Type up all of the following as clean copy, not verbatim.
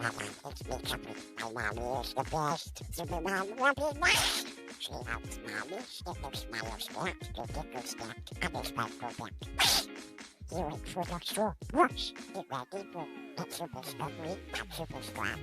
It's me, Chucky. My mommy is the best. Super mom will be nice. She helps mommy sticker smile snack to dicker snack. And this might go back. You wait for the straw. Whoosh. Get ready for it's super scary and super strong.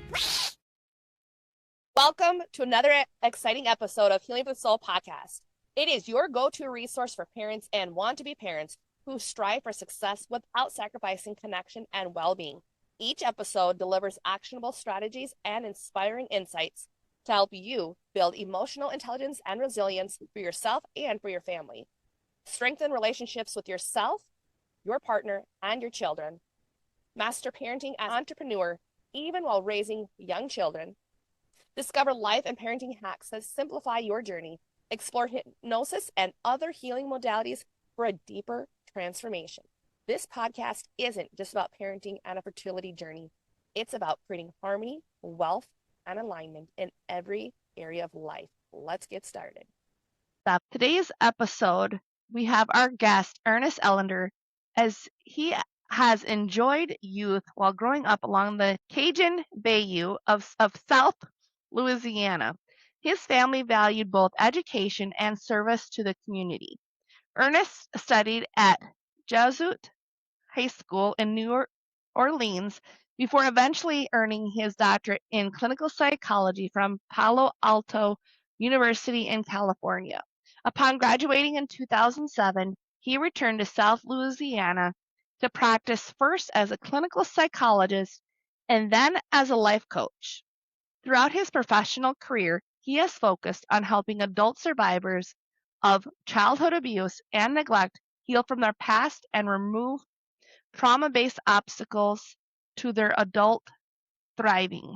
Welcome to another exciting episode of Healing for the Soul podcast. It is your go-to resource for parents and want-to-be parents who strive for success without sacrificing connection and well-being. Each episode delivers actionable strategies and inspiring insights to help you build emotional intelligence and resilience for yourself and for your family. Strengthen relationships with yourself, your partner, and your children. Master parenting as an entrepreneur, even while raising young children. Discover life and parenting hacks that simplify your journey. Explore hypnosis and other healing modalities for a deeper transformation. This podcast isn't just about parenting and a fertility journey. It's about creating harmony, wealth, and alignment in every area of life. Let's get started. Today's episode, we have our guest, Ernest Ellender, as he has enjoyed youth while growing up along the Cajun Bayou of South Louisiana. His family valued both education and service to the community. Ernest studied at Jesuit High School in New Orleans before eventually earning his doctorate in clinical psychology from Palo Alto University in California. Upon graduating in 2007, he returned to South Louisiana to practice first as a clinical psychologist and then as a life coach. Throughout his professional career, he has focused on helping adult survivors of childhood abuse and neglect heal from their past and remove trauma-based obstacles to their adult thriving.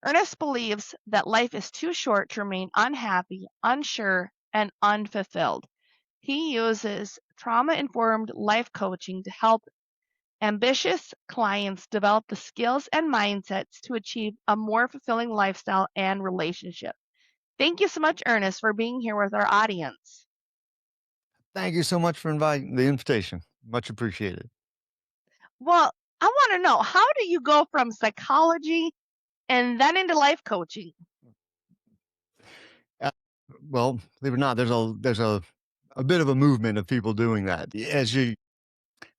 Ernest believes that life is too short to remain unhappy, unsure, and unfulfilled. He uses trauma-informed life coaching to help ambitious clients develop the skills and mindsets to achieve a more fulfilling lifestyle and relationship. Thank you so much, Ernest, for being here with our audience. Thank you so much for inviting the invitation. Much appreciated. Well, I want to know, how do you go from psychology and then into life coaching? Well, believe it or not, there's a bit of a movement of people doing that. A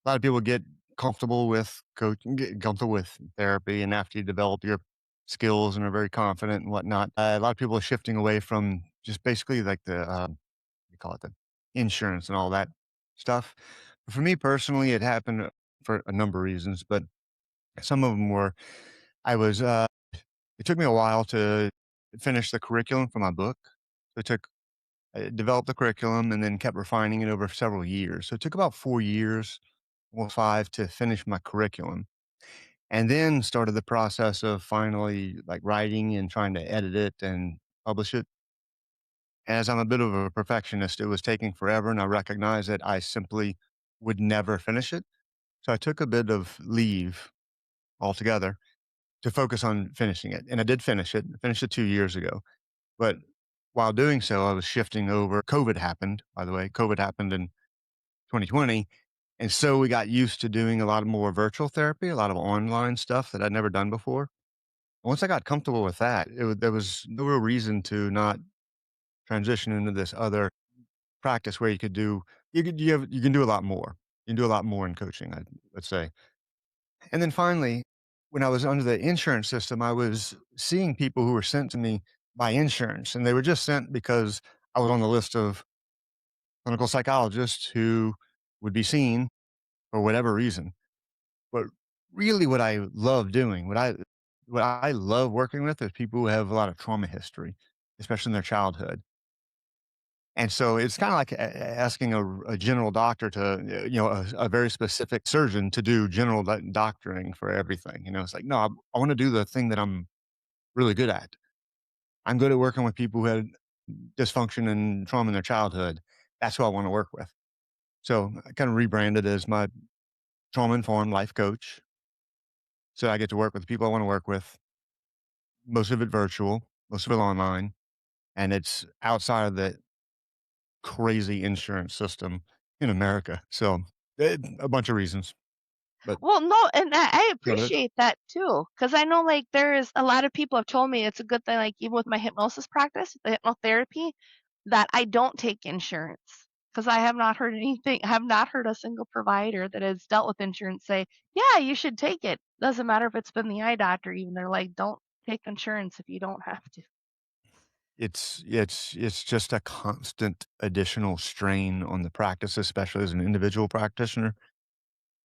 lot of people get comfortable with coaching, get comfortable with therapy, and after you develop your skills and are very confident and whatnot, a lot of people are shifting away from just basically like we call it the insurance and all that stuff. But for me personally, it happened for a number of reasons, but some of them were I was it took me a while to finish the curriculum for my book. So I developed the curriculum and then kept refining it over several years. So it took about 4 years or 5 to finish my curriculum. And then started the process of finally like writing and trying to edit it and publish it. As I'm a bit of a perfectionist, it was taking forever and I recognized that I simply would never finish it. So I took a bit of leave altogether to focus on finishing it. And I did finish it. I finished it 2 years ago. But while doing so, I was shifting over. COVID happened, by the way. COVID happened in 2020. And so we got used to doing a lot more virtual therapy, a lot of online stuff that I'd never done before. Once I got comfortable with that, there was no real reason to not transition into this other practice where you can do a lot more. You can do a lot more in coaching, let's say. And then finally, when I was under the insurance system, I was seeing people who were sent to me by insurance, and they were just sent because I was on the list of clinical psychologists who would be seen for whatever reason. But really what I love doing, what I love working with is people who have a lot of trauma history, especially in their childhood. And so it's kind of like asking a general doctor to, a very specific surgeon to do general doctoring for everything. It's like, no, I want to do the thing that I'm really good at. I'm good at working with people who had dysfunction and trauma in their childhood. That's who I want to work with. So I kind of rebranded as my trauma-informed life coach. So I get to work with the people I want to work with, most of it virtual, most of it online, and it's outside of the crazy insurance system in America. So a bunch of reasons. But Well, no, and I go ahead. appreciate that too, because I know like there's a lot of people have told me it's a good thing, like even with my hypnosis practice, the hypnotherapy, that I don't take insurance. Because I have not heard have not heard a single provider that has dealt with insurance say, yeah, you should take it. Doesn't matter if it's been the eye doctor, even they're like, don't take insurance if you don't have to. It's just a constant additional strain on the practice, especially as an individual practitioner.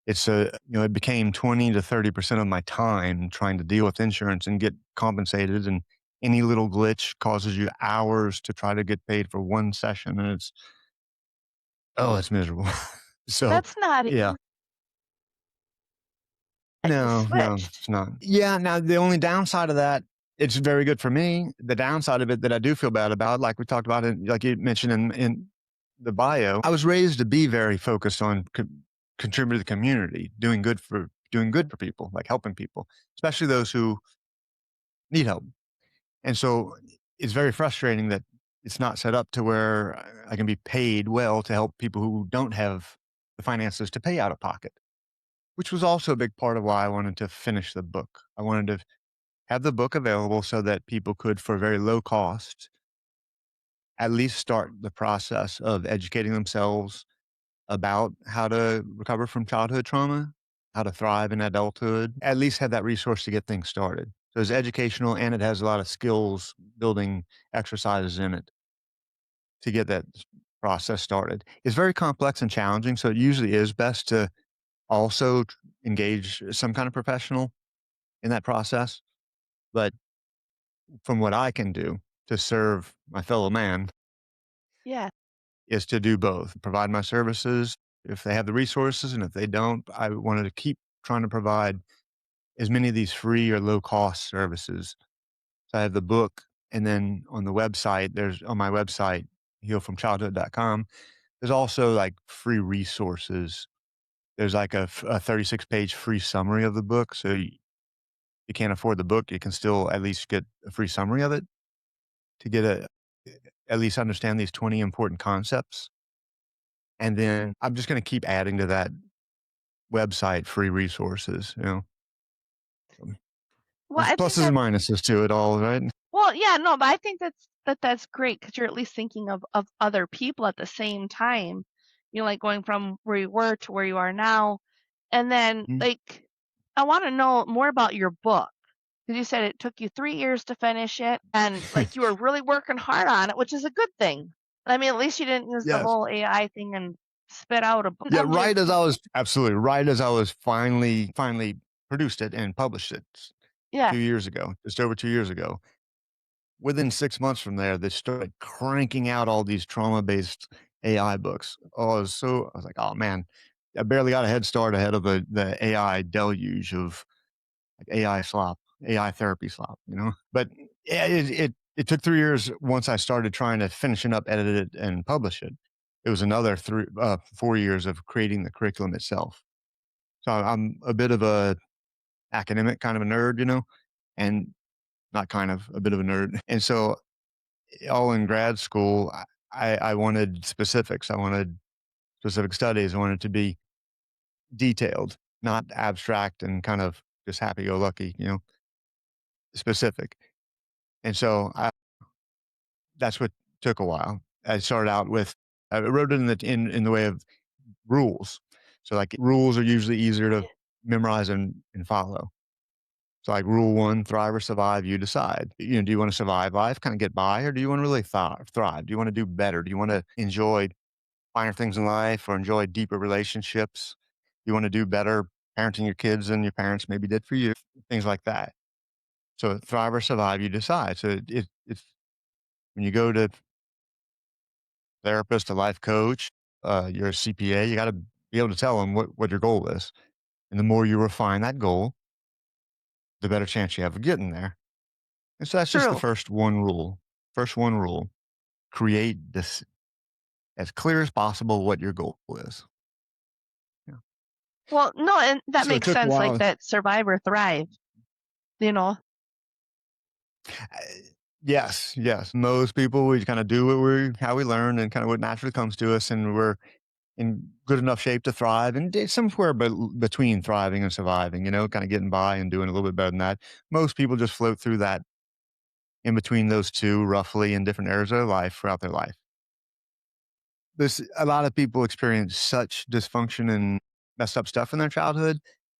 It became 20 to 30% of my time trying to deal with insurance and get compensated, and any little glitch causes you hours to try to get paid for one session, and it's miserable. So, That's not yeah. that you No, switched. it's not. Yeah, now the only downside of that, it's very good for me. The downside of it that I do feel bad about, like we talked about it, like you mentioned in the bio, I was raised to be very focused on contributing to the community, doing good for people, like helping people, especially those who need help. And so it's very frustrating that it's not set up to where I can be paid well to help people who don't have the finances to pay out of pocket, which was also a big part of why I wanted to finish the book. I wanted to have the book available so that people could, for very low cost, at least start the process of educating themselves about how to recover from childhood trauma, how to thrive in adulthood, at least have that resource to get things started. So it's educational, and it has a lot of skills building exercises in it to get that process started. It's very complex and challenging, so it usually is best to also engage some kind of professional in that process. But from what I can do to serve my fellow man Yeah. is to do both, provide my services if they have the resources, and if they don't, I wanted to keep trying to provide as many of these free or low cost services. So I have the book, and then on the website, on my website, healfromchildhood.com, there's also like free resources. There's like a 36-page free summary of the book. So you can't afford the book, you can still at least get a free summary of it to at least understand these 20 important concepts. And then I'm just going to keep adding to that website free resources, Well, There's I think pluses and minuses to it all, right? well, yeah, no, but I think that's great because you're at least thinking of other people at the same time. You know, like going from where you were to where you are now. And then Mm. like I want to know more about your book. Because you said it took you 3 years to finish it and like you were really working hard on it, which is a good thing. I mean, at least you didn't use the Yes. whole AI thing and spit out a book. Yeah, absolutely right as I was finally produced it and published it Yeah. 2 years ago, just over 2 years ago. Within 6 months from there, they started cranking out all these trauma-based AI books. I was like, oh man, I barely got a head start ahead of the AI deluge of like AI slop, AI therapy slop. But yeah, it took 3 years once I started trying to finish it up, edit it, and publish it. It was another 4 years of creating the curriculum itself. So I'm a bit of a academic kind of a nerd, and not kind of a bit of a nerd. And so all in grad school, I wanted specifics. I wanted specific studies. I wanted it to be detailed, not abstract and kind of just happy go lucky, specific. And so that's what took a while. I started out with, I wrote it in the way of rules. So like rules are usually easier to memorize and follow. So like rule one, thrive or survive, you decide. Do you want to survive life, kind of get by, or do you want to really thrive? Do you want to do better? Do you want to enjoy finer things in life or enjoy deeper relationships? Do you want to do better parenting your kids than your parents maybe did for you? Things like that. So thrive or survive, you decide. So it's when you go to therapist, a life coach, you're a CPA, you got to be able to tell them what your goal is. And the more you refine that goal, the better chance you have of getting there. And so that's just the True. first one rule. First one rule, create this as clear as possible what your goal is. Yeah. Well, no, and that So it makes took a sense, like while. that survive or thrive, you know. Yes. Most people, we kind of do how we learn and kind of what naturally comes to us. And we're in good enough shape to thrive, and somewhere between thriving and surviving, kind of getting by and doing a little bit better than that. Most people just float through that in between those two roughly in different areas of their life throughout their life. This A lot of people experience such dysfunction and messed up stuff in their childhood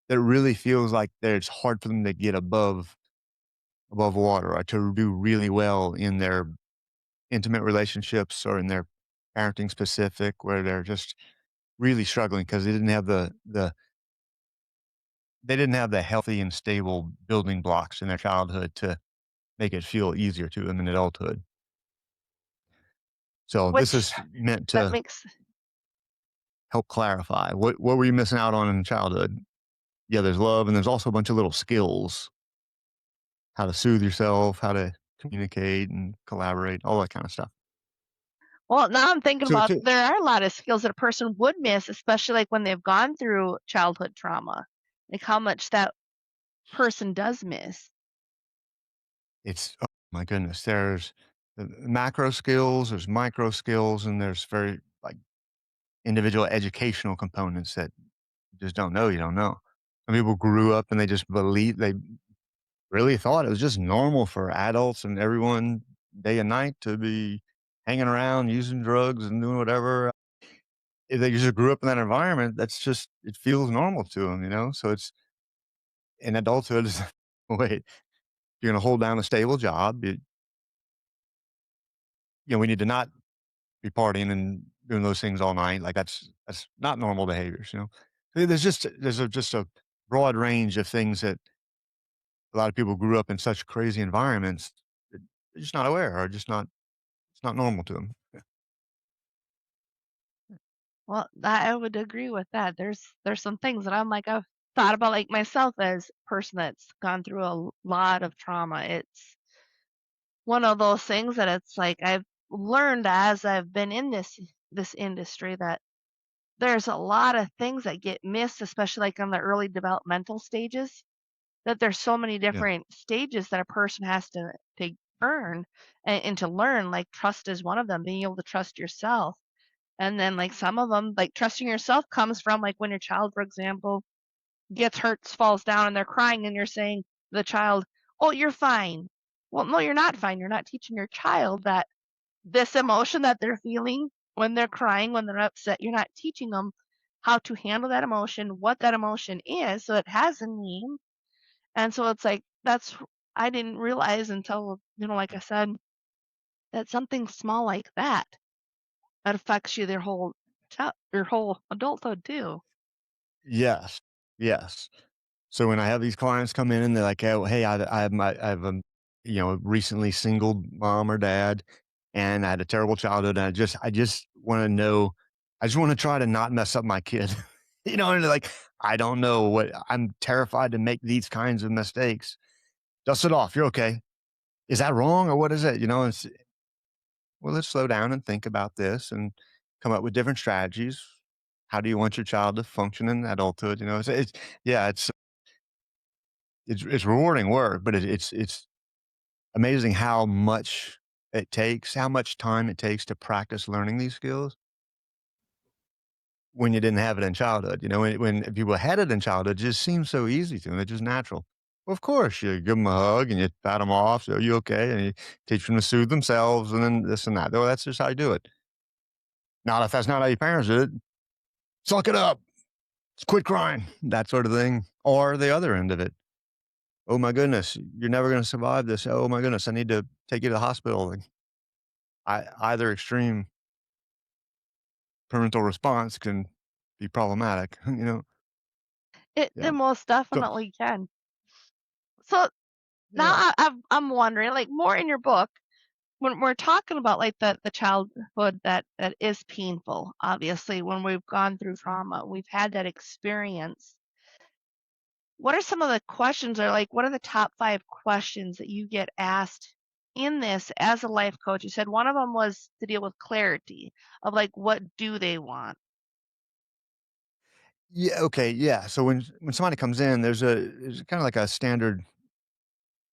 that it really feels like that it's hard for them to get above water or to do really well in their intimate relationships or in their parenting specific, where they're just really struggling because they didn't have the healthy and stable building blocks in their childhood to make it feel easier to them in adulthood. So this Which is meant that to makes help clarify what were you missing out on in childhood. Yeah, there's love, and there's also a bunch of little skills, how to soothe yourself, how to communicate and collaborate, all that kind of stuff. well, now I'm thinking So about to, there are a lot of skills that a person would miss, especially like when they've gone through childhood trauma, like how much that person does miss. it's oh my goodness, there's the macro skills, there's micro skills, and there's very like individual educational components that you just don't know. You don't know. Some people grew up and they really thought it was just normal for adults and everyone day and night to be hanging around, using drugs and doing whatever. If they just grew up in that environment, it feels normal to them. So it's in adulthood. Wait, you're going to hold down a stable job. We need to not be partying and doing those things all night. Like that's not normal behaviors. There's just a broad range of things that a lot of people grew up in such crazy environments that they're just not aware or just not it's not normal to them. Well, I would agree with that. There's some things that I'm like I've thought about like myself as a person that's gone through a lot of trauma. It's one of those things that it's like I've learned as I've been in this industry that there's a lot of things that get missed, especially like on the early developmental stages, that there's so many Yeah. different stages that a person has to earn and to learn, like trust is one of them, being able to trust yourself. And then like some of them, like trusting yourself comes from like when your child, for example, gets hurt, falls down, and they're crying, and you're saying to the child, "Oh, you're fine." Well, no, you're not fine. You're not teaching your child that this emotion that they're feeling when they're crying, when they're upset, you're not teaching them how to handle that emotion, what that emotion is, so it has a name. And so it's like I didn't realize until, like I said, that something small like that affects you your whole adulthood too. Yes. Yes. So when I have these clients come in and they're like, "Oh, hey, I have a recently single mom or dad, and I had a terrible childhood, and I just want to know, I just want to try to not mess up my kid." And they're like, I don't know what I'm terrified to make these kinds of mistakes. Dust it off. You're okay. Is that wrong or what is it? Well, let's slow down and think about this and come up with different strategies. How do you want your child to function in adulthood? Yeah, it's rewarding work, but it's amazing how much time it takes to practice learning these skills when you didn't have it in childhood. When people had it in childhood, it just seems so easy to them. It's just natural. Well, of course, you give them a hug and you pat them off. So, are you okay? And you teach them to soothe themselves and then this and that. Oh, that's just how you do it. Not if that's not how your parents did it. Suck it up. Quit crying. That sort of thing. Or the other end of it. Oh my goodness, you're never going to survive this. Oh my goodness, I need to take you to the hospital. Like, either extreme parental response can be problematic. It Yeah. most So definitely can. So now yeah. I'm wondering, like more in your book, when we're talking about like the childhood that is painful, obviously, when we've gone through trauma, we've had that experience. What are some of the questions, or like what are the top 5 questions that you get asked in this as a life coach? You said one of them was to deal with clarity of like what do they want? Yeah. Okay. Yeah. So when somebody comes in, there's kind of like a standard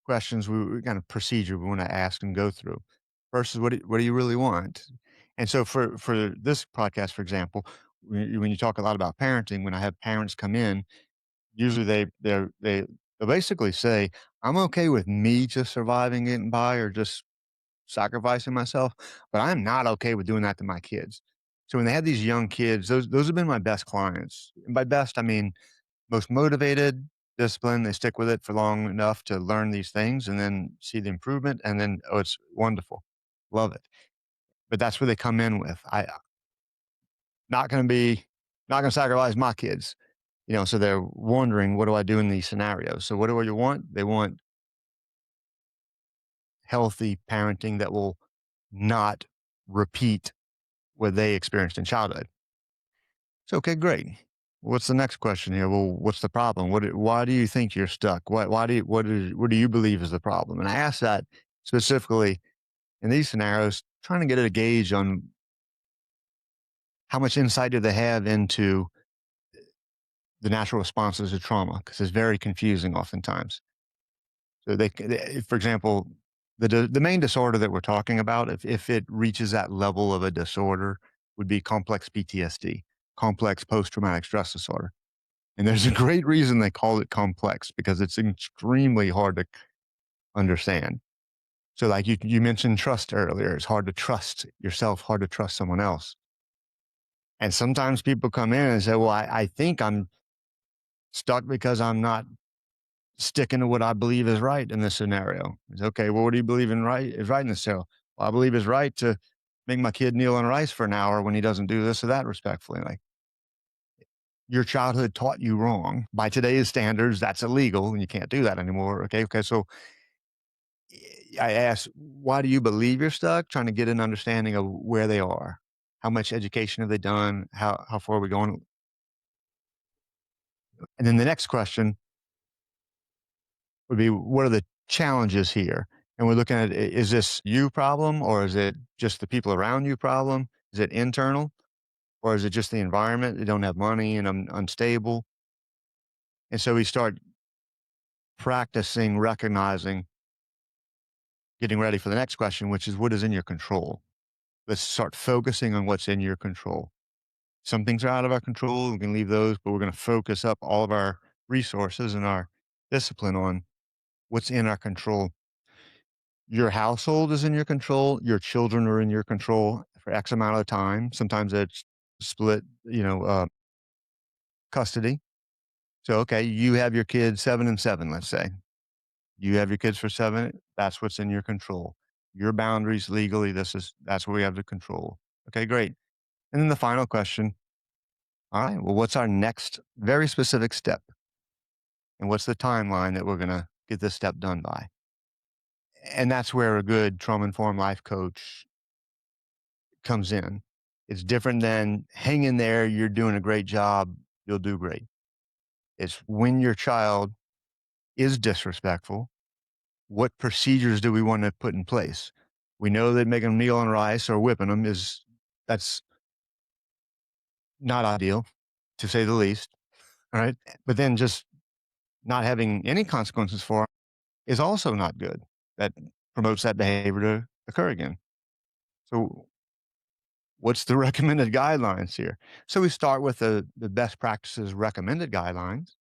questions we kind of procedure we want to ask and go through. First is what do you really want? And so for this podcast, for example, when you talk a lot about parenting, when I have parents come in, usually they'll basically say, "I'm okay with me just surviving, getting by, or just sacrificing myself, but I'm not okay with doing that to my kids." So when they have these young kids, those have been my best clients. And by best, I mean most motivated, disciplined. They stick with it for long enough to learn these things and then see the improvement, and then, oh, it's wonderful, love it. But that's where they come in with, I not going to be not going to sacrifice my kids. So they're wondering, what do I do in these scenarios? So what do you want? They want healthy parenting that will not repeat what they experienced in childhood. So, okay, great. What's the next question here? Well, what's the problem? Why do you think you're stuck? What do you believe is the problem? And I ask that specifically in these scenarios, trying to get a gauge on how much insight do they have into the natural responses to trauma, because it's very confusing oftentimes. So for example, the main disorder that we're talking about, if it reaches that level of a disorder, would be complex PTSD, complex post-traumatic stress disorder. And there's a great reason they call it complex, because it's extremely hard to understand. So like you mentioned trust earlier. It's hard to trust yourself, hard to trust someone else. And sometimes people come in and say, well, I think I'm stuck because I'm not sticking to what I believe is right in this scenario. It's okay. Well, what do you believe is right in this scenario? Well, I believe it's right to make my kid kneel on rice for an hour when he doesn't do this or that respectfully. Like, your childhood taught you wrong. By today's standards, that's illegal and you can't do that anymore. Okay. So I ask, why do you believe you're stuck? Trying to get an understanding of where they are. How much education have they done? How far are we going? And then the next question would be, what are the challenges here? And we're looking at, is this you problem, or is it just the people around you problem? Is it internal, or is it just the environment? They don't have money and I'm unstable. And so we start practicing, recognizing, getting ready for the next question, which is, what is in your control? Let's start focusing on what's in your control. Some things are out of our control. We can leave those, but we're going to focus up all of our resources and our discipline on what's in our control. Your household is in your control. Your children are in your control for X amount of time. Sometimes it's split, custody. So, okay, you have your kids 7 and 7, let's say. You have your kids for 7. That's what's in your control. Your boundaries legally, that's where we have the control. Okay, great. And then the final question. All right, well, what's our next very specific step? And what's the timeline that we're going to get this step done by? And that's where a good trauma-informed life coach comes in. It's different than hang in there, you're doing a great job, you'll do great. It's when your child is disrespectful, what procedures do we want to put in place? We know that making them kneel on rice or whipping them that's not ideal, to say the least. All right. But then just not having any consequences for it is also not good. That promotes that behavior to occur again. So what's the recommended guidelines here? So we start with the best practices recommended guidelines.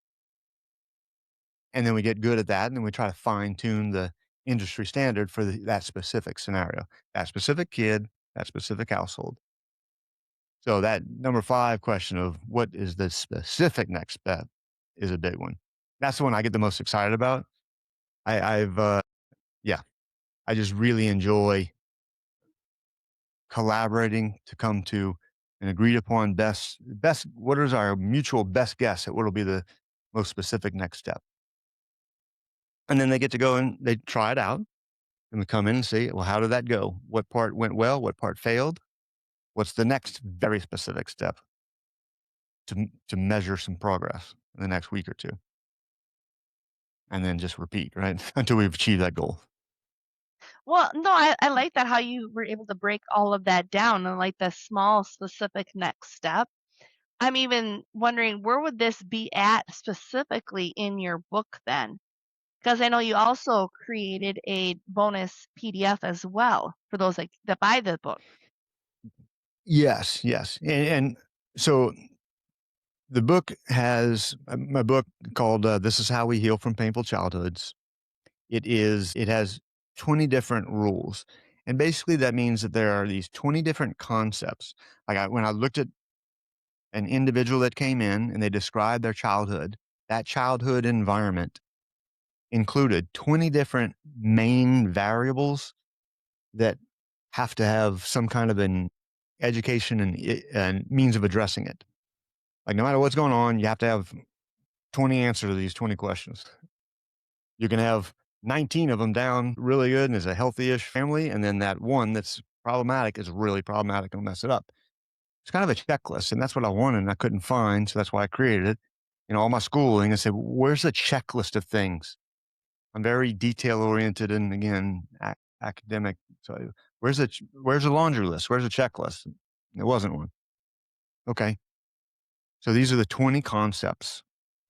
And then we get good at that. And then we try to fine tune the industry standard for that specific scenario, that specific kid, that specific household. So that number 5 question of what is the specific next step is a big one. That's the one I get the most excited about. I just really enjoy collaborating to come to an agreed upon what is our mutual best guess at what will be the most specific next step. And then they get to go and they try it out, and we come in and see, well, how did that go? What part went well? What part failed? What's the next very specific step to measure some progress in the next week or 2? And then just repeat, right? Until we've achieved that goal. Well, no, I like that how you were able to break all of that down and like the small specific next step. I'm even wondering, where would this be at specifically in your book then? Because I know you also created a bonus PDF as well for those that buy the book. Yes. And So the book has my book called This Is How We Heal from Painful Childhoods. It has 20 different rules. And basically that means that there are these 20 different concepts. When I looked at an individual that came in and they described their childhood, that childhood environment included 20 different main variables that have to have some kind of an education and means of addressing it. Like no matter what's going on, you have to have 20 answers to these 20 questions. You can have 19 of them down really good and is a healthy-ish family, and then that one that's problematic is really problematic and will mess it up. It's kind of a checklist, and that's what I wanted and I couldn't find, so that's why I created it. All my schooling, I said, where's the checklist of things? I'm very detail-oriented and, again, academic. So where's the laundry list? Where's the checklist? There wasn't one. Okay. So these are the 20 concepts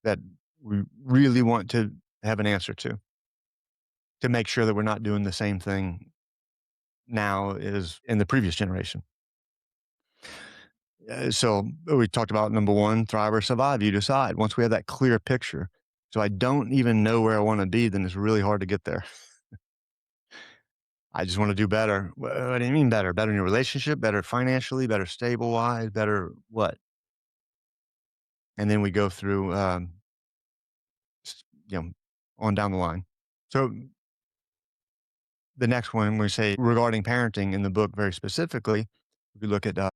that we really want to have an answer to make sure that we're not doing the same thing now as in the previous generation. So we talked about number one, thrive or survive. You decide. Once we have that clear picture, so I don't even know where I want to be, then it's really hard to get there. I just want to do better. What do you mean better? Better in your relationship, better financially, better stable-wise, better what? And then we go through, on down the line. So the next one, we say regarding parenting in the book very specifically, we look at, let's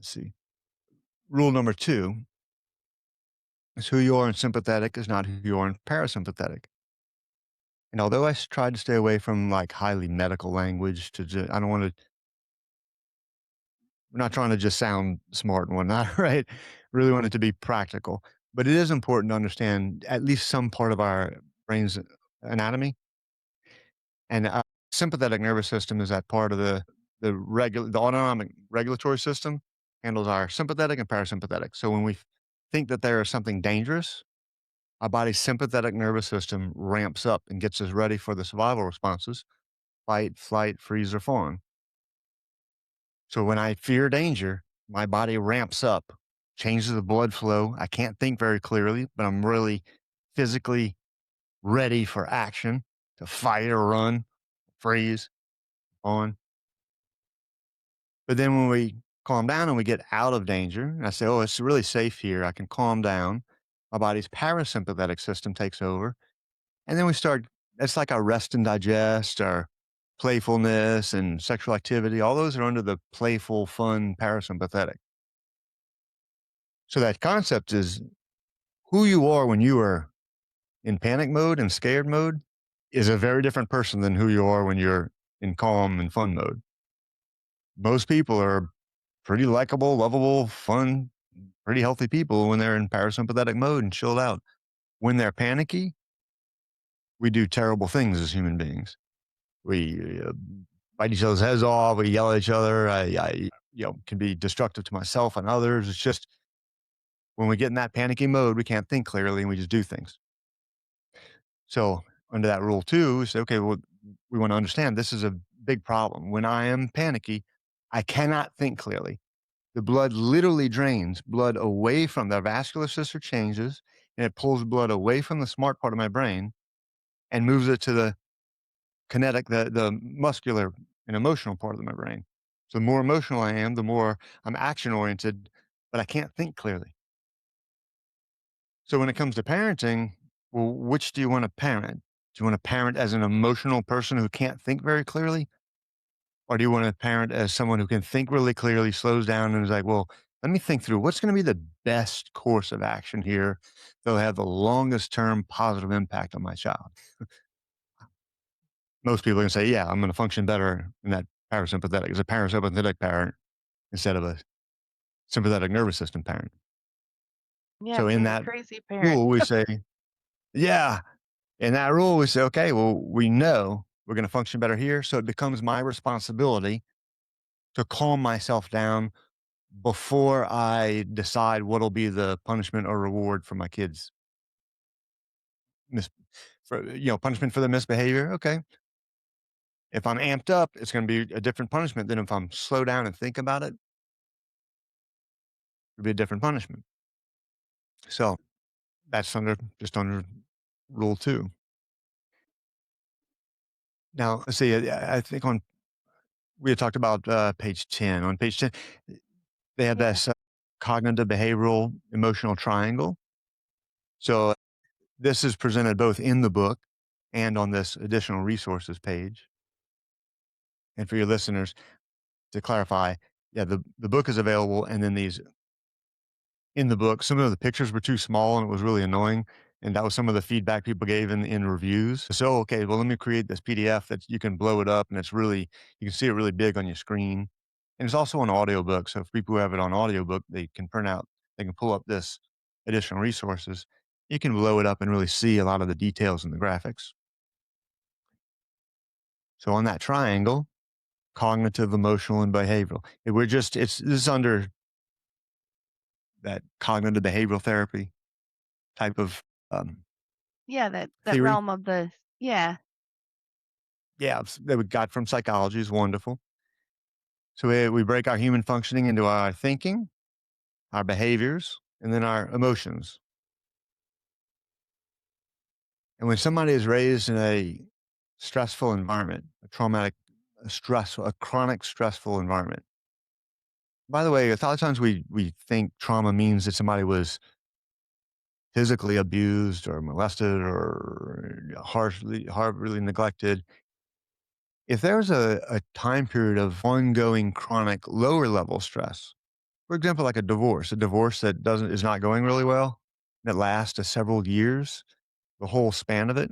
see, rule number 2 is who you are in sympathetic is not who you are in parasympathetic. And although I tried to stay away from like highly medical language I don't want to, we're not trying to just sound smart and whatnot, right? Really want it to be practical. But it is important to understand at least some part of our brain's anatomy. And sympathetic nervous system is that part of the autonomic regulatory system handles our sympathetic and parasympathetic. So when we think that there is something dangerous, our body's sympathetic nervous system ramps up and gets us ready for the survival responses: fight, flight, freeze, or fawn. So when I fear danger, my body ramps up, changes the blood flow. I can't think very clearly, but I'm really physically ready for action to fight or run, freeze, fawn. But then when we calm down and we get out of danger, and I say, oh, it's really safe here, I can calm down, my body's parasympathetic system takes over. And then we start, it's like our rest and digest, our playfulness and sexual activity. All those are under the playful, fun parasympathetic. So that concept is who you are when you are in panic mode and scared mode is a very different person than who you are when you're in calm and fun mode. Most people are pretty likable, lovable, fun, pretty healthy people when they're in parasympathetic mode and chilled out. When they're panicky, we do terrible things as human beings. We bite each other's heads off. We yell at each other. I can be destructive to myself and others. It's just when we get in that panicky mode, we can't think clearly and we just do things. So under that rule 2, we say, okay, well, we want to understand this is a big problem. When I am panicky, I cannot think clearly. The blood literally drains blood away from the vascular system changes, and it pulls blood away from the smart part of my brain and moves it to the kinetic, the muscular and emotional part of my brain. So the more emotional I am, the more I'm action oriented, but I can't think clearly. So when it comes to parenting, well, which do you want to parent? Do you want to parent as an emotional person who can't think very clearly? Or do you want to parent as someone who can think really clearly, slows down, and is like, well, let me think through what's going to be the best course of action here that'll have the longest term positive impact on my child? Most people are going to say, yeah, I'm going to function better in that parasympathetic as a parasympathetic parent instead of a sympathetic nervous system parent. Yeah, So in being a that crazy parent. rule, we say, yeah, in that rule, we say, okay, well, we know we're going to function better here. So it becomes my responsibility to calm myself down before I decide what'll be the punishment or reward for my kids. Punishment for the misbehavior. Okay. If I'm amped up, it's going to be a different punishment than if I'm slow down and think about it. would be a different punishment. So that's just under rule 2. Now, let's see, I think we had talked about page 10. On page 10, they have Yeah. this cognitive behavioral emotional triangle. So this is presented both in the book and on this additional resources page. And for your listeners, to clarify, yeah, the book is available, and then these in the book, some of the pictures were too small and it was really annoying. And that was some of the feedback people gave in reviews. So, okay, well, let me create this PDF that you can blow it up and you can see it really big on your screen. And it's also an audiobook. So if people who have it on audiobook, they can pull up this additional resources. You can blow it up and really see a lot of the details in the graphics. So on that triangle, cognitive, emotional, and behavioral, this is under that cognitive behavioral therapy type of Yeah, that theory. realm of the yeah. Yeah, that we got from psychology is wonderful. So we break our human functioning into our thinking, our behaviors, and then our emotions. And when somebody is raised in a stressful environment, a chronic stressful environment. By the way, a lot of times we think trauma means that somebody was physically abused or molested or horribly neglected. If there's a time period of ongoing chronic lower level stress, for example, like a divorce that is not going really well, that lasts several years, the whole span of it,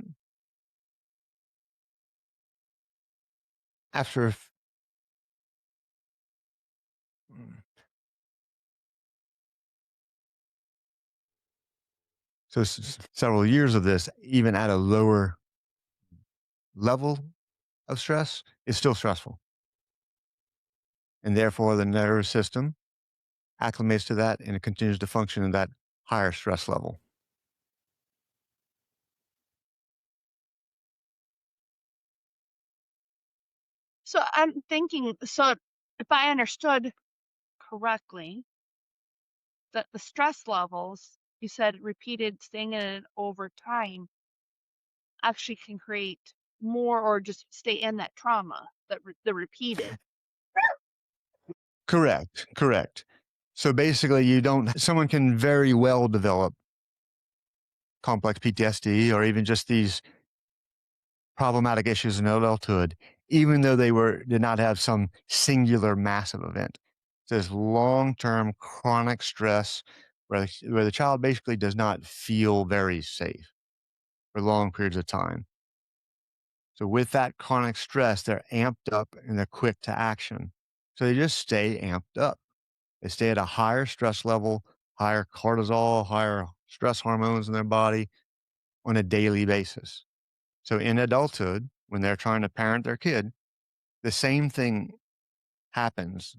after mm, several years of this, even at a lower level of stress, is still stressful. And therefore, the nervous system acclimates to that and it continues to function in that higher stress level. So I'm thinking, so if I understood correctly, that the stress levels, you said repeated staying in it over time actually can create more or just stay in that trauma, the repeated. Correct. So basically, someone can very well develop complex PTSD or even just these problematic issues in adulthood, even though did not have some singular massive event. So this long-term chronic stress where the child basically does not feel very safe for long periods of time. So with that chronic stress, they're amped up and they're quick to action. So they just stay amped up. They stay at a higher stress level, higher cortisol, higher stress hormones in their body on a daily basis. So in adulthood, when they're trying to parent their kid, the same thing happens.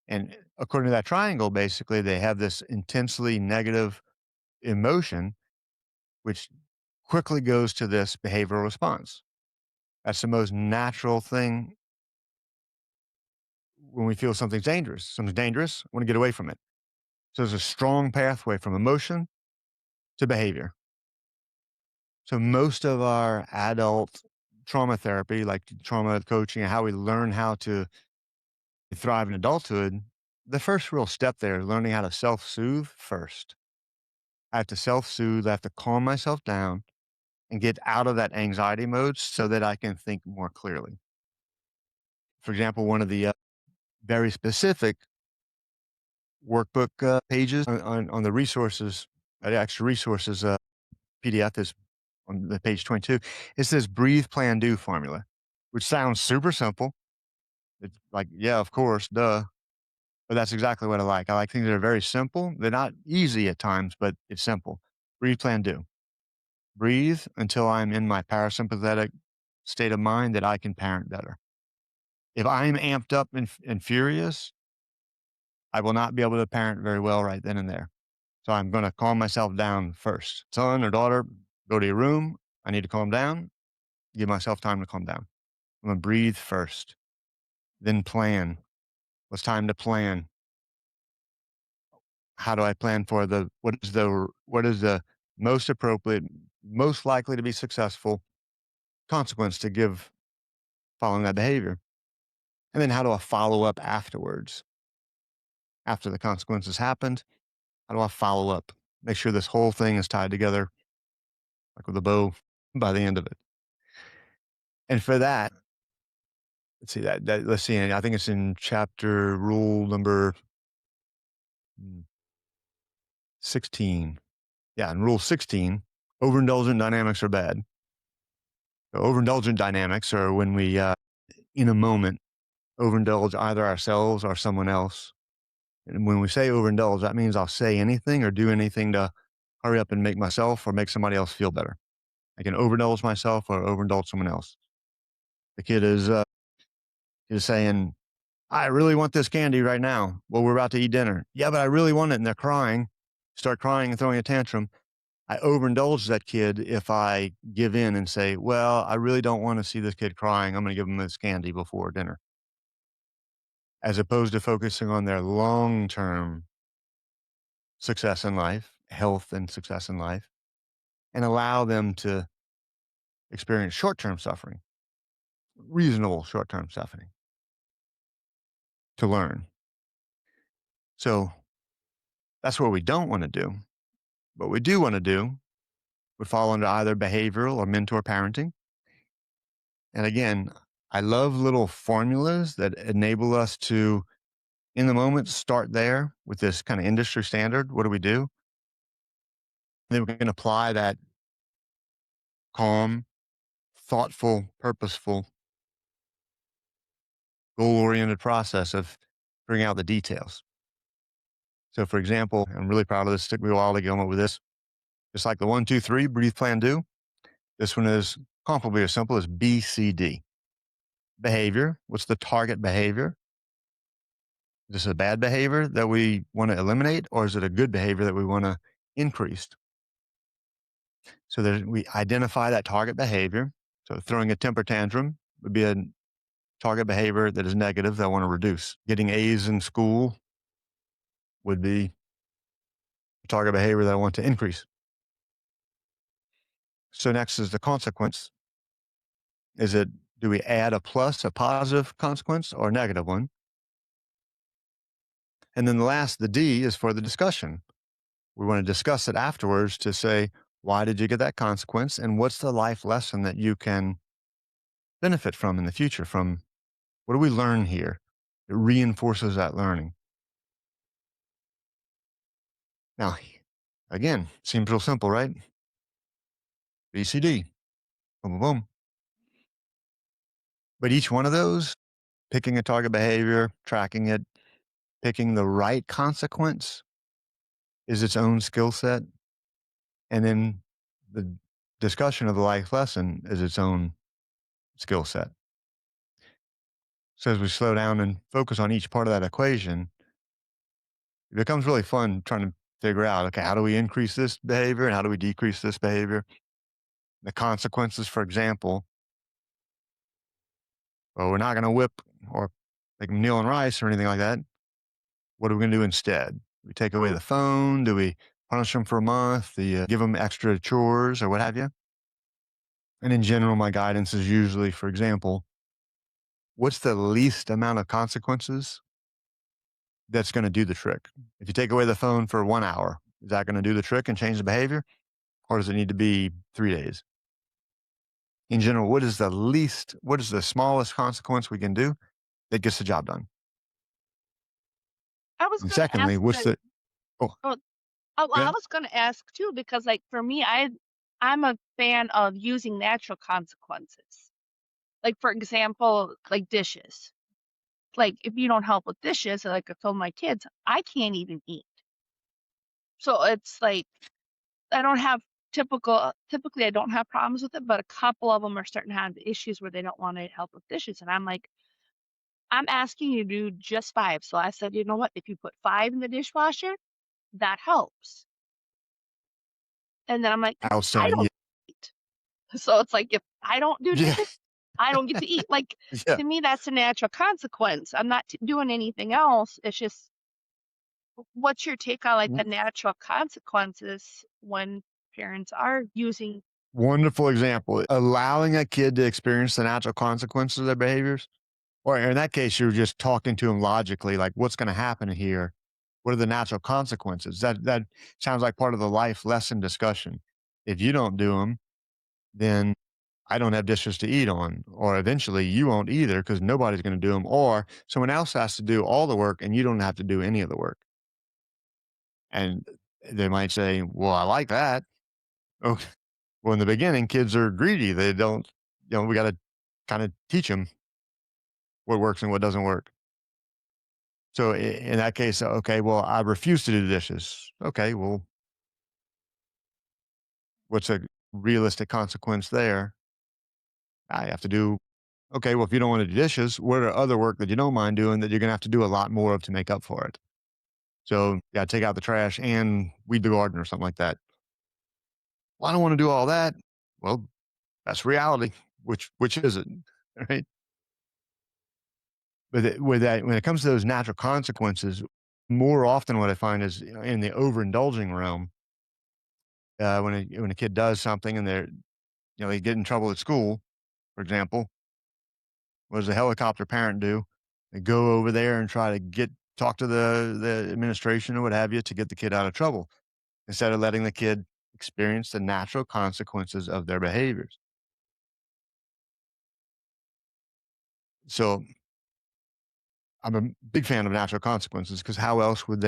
And according to that triangle, basically, they have this intensely negative emotion, which quickly goes to this behavioral response. That's the most natural thing when we feel something's dangerous. Something's dangerous, I want to get away from it. So there's a strong pathway from emotion to behavior. So most of our adult trauma therapy, like trauma coaching and how we learn how to thrive in adulthood, the first real step there is learning how to self-soothe first. I have to self-soothe. I have to calm myself down and get out of that anxiety mode so that I can think more clearly. For example, one of the very specific workbook pages on the resources, the extra resources PDF is on the page 22. It says breathe, plan, do formula, which sounds super simple. It's like, yeah, of course, duh. But that's exactly what I like. I like things that are very simple. They're not easy at times, but it's simple. Breathe, plan, do. Breathe until I'm in my parasympathetic state of mind that I can parent better. If I'm amped up and furious, I will not be able to parent very well right then and there. So I'm going to calm myself down first. Son or daughter, go to your room. I need to calm down. Give myself time to calm down. I'm going to breathe first, then plan. It's time to plan. how do I plan for what is the most appropriate, most likely to be successful consequence to give following that behavior? And then how do I follow up afterwards? After the consequences happened, how do I follow up? Make sure this whole thing is tied together like with a bow by the end of it. And for that, let's see let's see. I think it's in chapter rule number 16. Yeah, in rule 16, overindulgent dynamics are bad. So overindulgent dynamics are when we, in a moment, overindulge either ourselves or someone else. And when we say overindulge, that means I'll say anything or do anything to hurry up and make myself or make somebody else feel better. I can overindulge myself or overindulge someone else. The kid is saying, I really want this candy right now. Well, we're about to eat dinner. Yeah, but I really want it. And they're crying, start crying and throwing a tantrum. I overindulge that kid if I give in and say, well, I really don't want to see this kid crying. I'm going to give him this candy before dinner. As opposed to focusing on their long-term success in life, health and success in life, and allow them to experience short-term suffering, reasonable short-term suffering to learn. So that's what we don't want to do. What we do want to do would fall under either behavioral or mentor parenting. And again, I love little formulas that enable us to, in the moment, start there with this kind of industry standard. What do we do? And then we can apply that calm, thoughtful, purposeful, goal-oriented process of figuring out the details. So, for example, I'm really proud of this. It took me a while to come up with this. Just like the 1, 2, 3, breathe, plan, do. This one is comparably as simple as BCD. Behavior. What's the target behavior? Is this a bad behavior that we want to eliminate, or is it a good behavior that we want to increase? So we identify that target behavior. So throwing a temper tantrum would be a target behavior that is negative that I want to reduce. Getting A's in school would be a target behavior that I want to increase. So next is the consequence. Do we add a positive consequence, or a negative one? And then the D is for the discussion. We want to discuss it afterwards to say, why did you get that consequence? And what's the life lesson that you can benefit from in the future? From what do we learn here? It reinforces that learning. Now, again, seems real simple, right? BCD, boom, boom, boom. But each one of those, picking a target behavior, tracking it, picking the right consequence is its own skill set. And then the discussion of the life lesson is its own skill set. So as we slow down and focus on each part of that equation, it becomes really fun trying to figure out, okay, how do we increase this behavior and how do we decrease this behavior? The consequences, for example, well, we're not going to whip or make them kneel on rice or anything like that. What are we going to do instead? We take away the phone? Do we punish them for a month? Do you give them extra chores or what have you? And in general, my guidance is usually, for example, what's the least amount of consequences that's going to do the trick? If you take away the phone for 1 hour, is that going to do the trick and change the behavior? Or does it need to be 3 days? In general, what is the smallest consequence we can do that gets the job done? I was And going to secondly, ask what's that. oh, Oh, go I ahead. was going to ask too, because like for me, I'm a fan of using natural consequences. Like for example, like dishes. Like if you don't help with dishes, like I told my kids, I can't even eat. So it's like I don't have typically I don't have problems with it, but a couple of them are starting to have issues where they don't want to help with dishes. And I'm like, I'm asking you to do just 5. So I said, you know what? If you put 5 in the dishwasher, that helps. And then I'm like, I Outstanding. don't eat. So it's like if I don't do Yeah. dishes, I don't get to eat. Like Yeah. to me, that's a natural consequence. I'm not doing anything else. It's just What's your take on like the W- natural consequences when parents are using? Wonderful example. Allowing a kid to experience the natural consequences of their behaviors. Or in that case, you're just talking to them logically, like what's going to happen here? What are the natural consequences? That sounds like part of the life lesson discussion. If you don't do them, then I don't have dishes to eat on, or eventually you won't either because nobody's going to do them, or someone else has to do all the work and you don't have to do any of the work. And they might say, "Well, I like that." Oh, well, in the beginning, kids are greedy. They don't, we got to kind of teach them what works and what doesn't work. So in that case, okay, well, I refuse to do the dishes. Okay, well, what's a realistic consequence there? I have to do, okay, well, if you don't want to do dishes, what are other work that you don't mind doing that you're going to have to do a lot more of to make up for it? So, yeah, take out the trash and weed the garden or something like that. Well, I don't want to do all that. Well, that's reality. Which is it? Right. But with that, when it comes to those natural consequences, more often what I find is in the overindulging realm, when a kid does something and they get in trouble at school, for example, what does a helicopter parent do? They go over there and try to talk to the administration or what have you to get the kid out of trouble instead of letting the kid experience the natural consequences of their behaviors. So I'm a big fan of natural consequences because how else what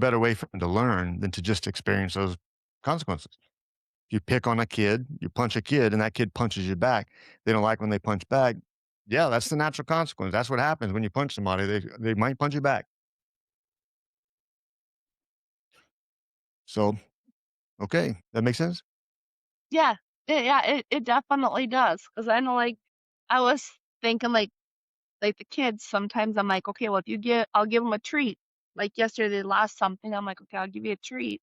better way for them to learn than to just experience those consequences? You pick on a kid, you punch a kid, and that kid punches you back. They don't like when they punch back. Yeah, that's the natural consequence. That's what happens when you punch somebody. They might punch you back. So, okay, that makes sense. Yeah, it definitely does. Cause I know like I was thinking like the kids, sometimes I'm like, okay, well if you get I'll give them a treat. Like yesterday they lost something, I'm like, okay, I'll give you a treat.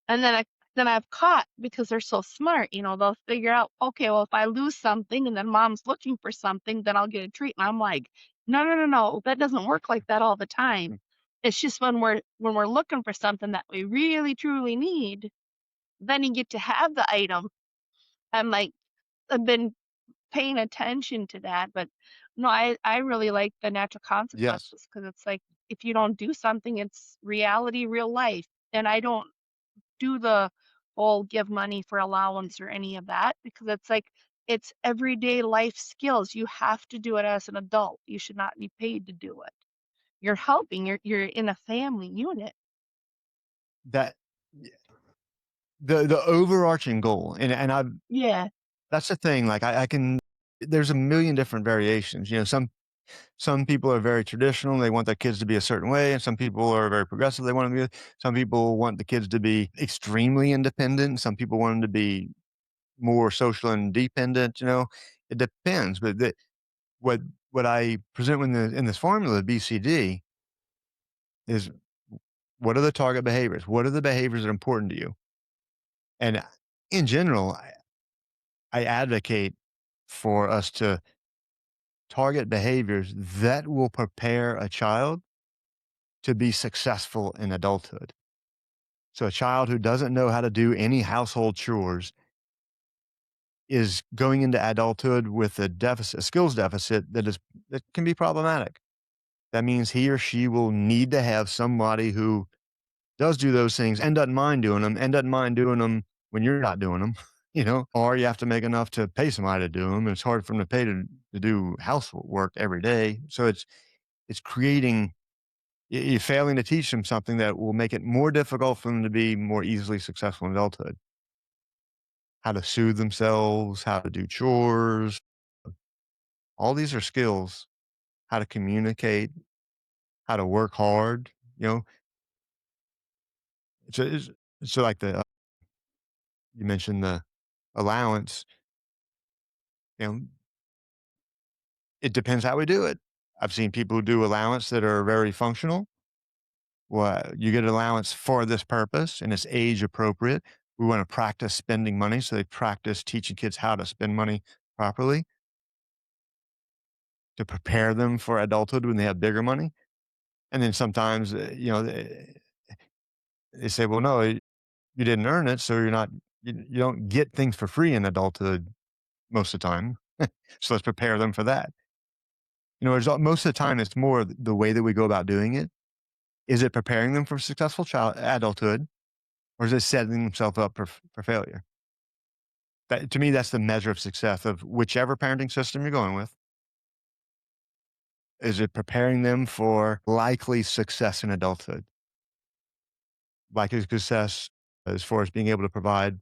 And then I've caught because they're so smart, they'll figure out, okay, well if I lose something and then mom's looking for something, then I'll get a treat. And I'm like, no, no, no, no, that doesn't work like that all the time. It's just when we're looking for something that we really truly need, then you get to have the item. I'm like, I've been paying attention to that, but no, I really like the natural Yes, consequences because it's like if you don't do something, it's reality, real life. And I don't do the whole give money for allowance or any of that because it's like it's everyday life skills. You have to do it as an adult. You should not be paid to do it. You're helping. You're in a family unit. that the overarching goal, and I Yeah. that's the thing. Like I can, there's a million different variations. Some people are very traditional. They want their kids to be a certain way, and some people are very progressive. They want to be. Some people want the kids to be extremely independent. Some people want them to be more social and dependent. It depends. But what what I present in this formula, BCD, is what are the target behaviors? What are the behaviors that are important to you? And in general, I advocate for us to target behaviors that will prepare a child to be successful in adulthood. So a child who doesn't know how to do any household chores is going into adulthood with a skills deficit that can be problematic. That means he or she will need to have somebody who does do those things and doesn't mind doing them and doesn't mind doing them when you're not doing them, or you have to make enough to pay somebody to do them. It's hard for them to pay to do housework every day. So it's creating, you're failing to teach them something that will make it more difficult for them to be more easily successful in adulthood. How to soothe themselves, how to do chores. All these are skills. How to communicate, how to work hard. You know, it's so like you mentioned the allowance. You know, it depends how we do it. I've seen people who do allowance that are very functional. Well, you get an allowance for this purpose and it's age appropriate. We want to practice spending money. So they practice teaching kids how to spend money properly to prepare them for adulthood when they have bigger money. And then sometimes, they say, well, no, you didn't earn it. So you don't get things for free in adulthood most of the time. So let's prepare them for that. Most of the time, it's more the way that we go about doing it. Is it preparing them for successful adulthood, or is it setting themselves up for failure? That, to me, that's the measure of success of whichever parenting system you're going with. Is it preparing them for likely success in adulthood? Likely success as far as being able to provide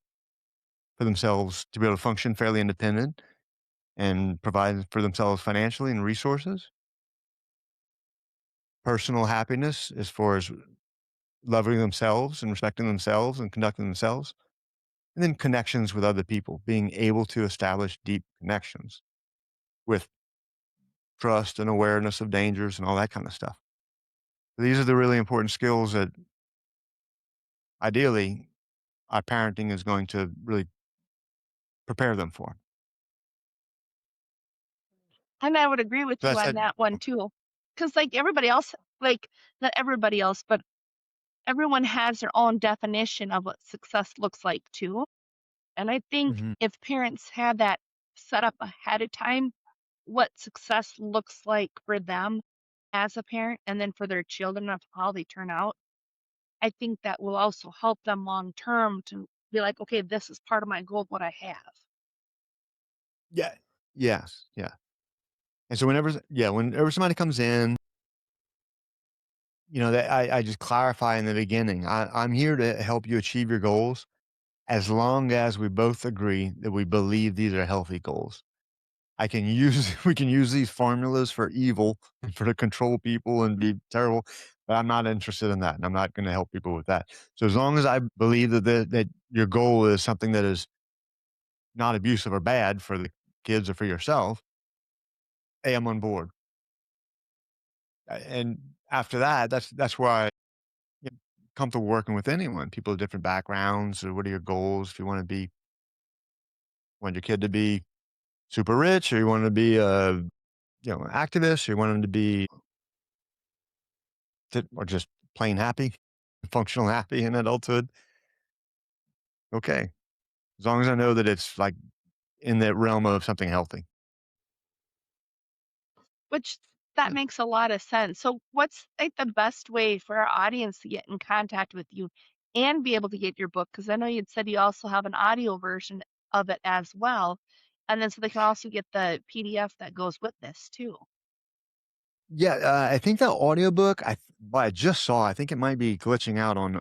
for themselves, to be able to function fairly independent and provide for themselves financially and resources. Personal happiness as far as loving themselves and respecting themselves and conducting themselves. And then connections with other people, being able to establish deep connections with trust and awareness of dangers and all that kind of stuff. These are the really important skills that ideally our parenting is going to really prepare them for. And I would agree with So you that's on that. that one too. Because like everybody else, like not everybody else, but everyone has their own definition of what success looks like too. And I think Mhm. if parents had that set up ahead of time, what success looks like for them as a parent and then for their children of how they turn out, I think that will also help them long term to be like, okay, this is part of my goal, what I have. Yeah. Yes. Yeah. And so whenever somebody comes in, that I just clarify in the beginning, I'm here to help you achieve your goals as long as we both agree that we believe these are healthy goals. We can use these formulas for evil and for to control people and be terrible, but I'm not interested in that. And I'm not going to help people with that. So as long as I believe that your goal is something that is not abusive or bad for the kids or for yourself, hey, I'm on board. And after that, that's why I'm comfortable working with anyone, people of different backgrounds, or what are your goals? If you want your kid to be super rich, or you want to be a activist, or you want them to be or just plain happy, functional happy in adulthood. Okay, as long as I know that it's like in that realm of something healthy. Which that Yeah. makes a lot of sense. So what's like the best way for our audience to get in contact with you and be able to get your book? Because I know you'd said you also have an audio version of it as well. And then so they can also get the PDF that goes with this too. Yeah, I think the audiobook, I just saw, I think it might be glitching out on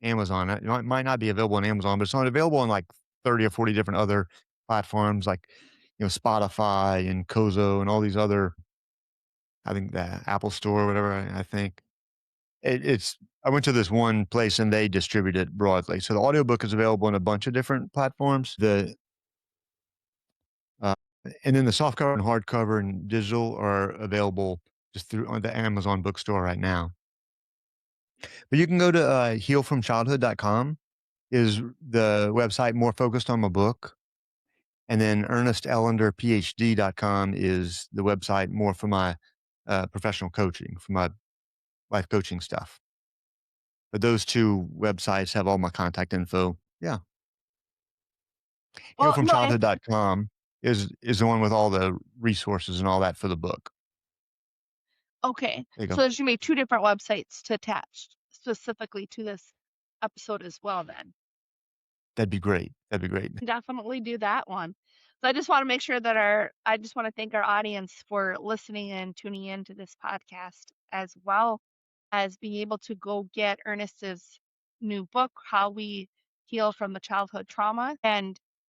Amazon. It might not be available on Amazon, but it's not available on like 30 or 40 different other platforms like, Spotify and Kozo and all these other, I think the Apple Store or whatever, I think. It's I went to this one place and they distribute it broadly. So the audiobook is available on a bunch of different platforms. Uh, and then the softcover and hardcover and digital are available just through on the Amazon bookstore right now. But you can go to healfromchildhood.com is the website more focused on my book. And then ErnestEllenderPhD.com is the website more for my professional coaching, for my life coaching stuff. But those two websites have all my contact info. Yeah. Well, no, and Healfromchildhood.com is the one with all the resources and all that for the book. okay. There you So go. there's gonna be two different websites to attach specifically to this episode as well then. That'd be great. That'd be great. Definitely do that one. So I just want to make sure that I just want to thank our audience for listening and tuning in to this podcast, as well as being able to go get Ernest's new book, How We Heal from the Childhood Trauma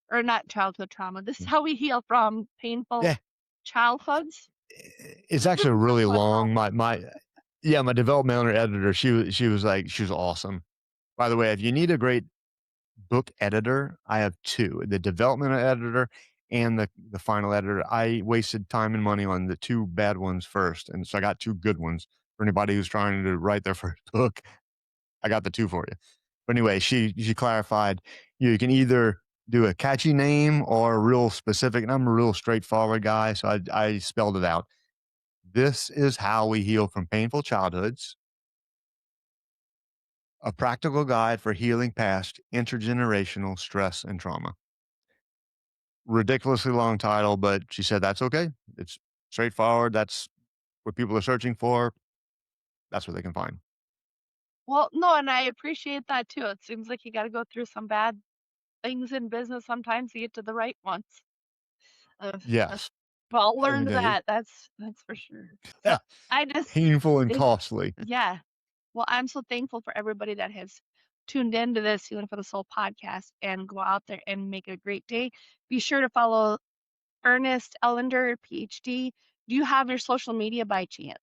or not childhood trauma. This is how we heal from painful Yeah. childhoods. It's actually really That's long. awesome. My developmental editor, she was awesome. By the way, if you need a great book editor, I have two, the developmental editor and the final editor. I wasted time and money on the two bad ones first. And so I got two good ones for anybody who's trying to write their first book. I got the two for you. But anyway, she clarified you can either do a catchy name or a real specific, and I'm a real straightforward guy. So I spelled it out. This is how we heal from painful childhoods. A practical guide for healing past intergenerational stress and trauma. Ridiculously long title, but she said that's okay. It's straightforward. That's what people are searching for. That's what they can find. Well, no, and I appreciate that too. It seems like you got to go through some bad things in business sometimes to get to the right ones. Uh, Yes. I'll I learn mean, that. That's for sure. So I just painful and think, costly. yeah. Well, I'm so thankful for everybody that has tuned into this Healing for the Soul podcast and go out there and make a great day. Be sure to follow Ernest Ellender, PhD. Do you have your social media by chance?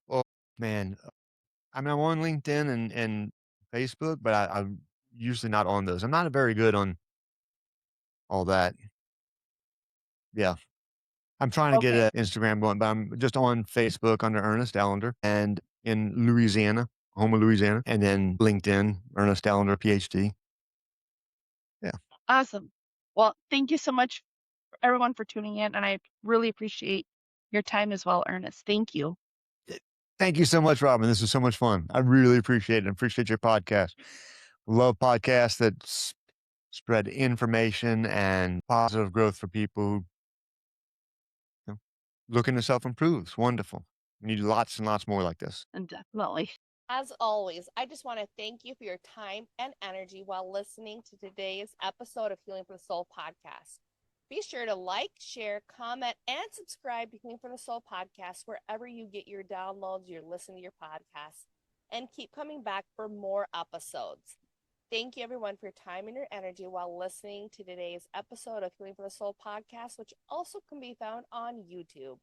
Oh, man. I mean, I'm on LinkedIn and Facebook, but I'm usually not on those. I'm not very good on all that. Yeah. I'm trying to get Okay. an Instagram going, but I'm just on Facebook under Ernest Ellender and in Louisiana, home of Louisiana, and then LinkedIn, Ernest Ellender, PhD. Yeah. Awesome. Well, thank you so much, everyone, for tuning in. And I really appreciate your time as well, Ernest. Thank you. Thank you so much, Robin. This was so much fun. I really appreciate it. I appreciate your podcast. Love podcasts that spread information and positive growth for people who, you know, looking to self-improve. It's wonderful. We need lots and lots more like this. And definitely. As always, I just want to thank you for your time and energy while listening to today's episode of Healing for the Soul podcast. Be sure to like, share, comment, and subscribe to Healing for the Soul podcast wherever you get your downloads, you're listening to your podcasts, and keep coming back for more episodes. Thank you, everyone, for your time and your energy while listening to today's episode of Healing for the Soul podcast, which also can be found on YouTube.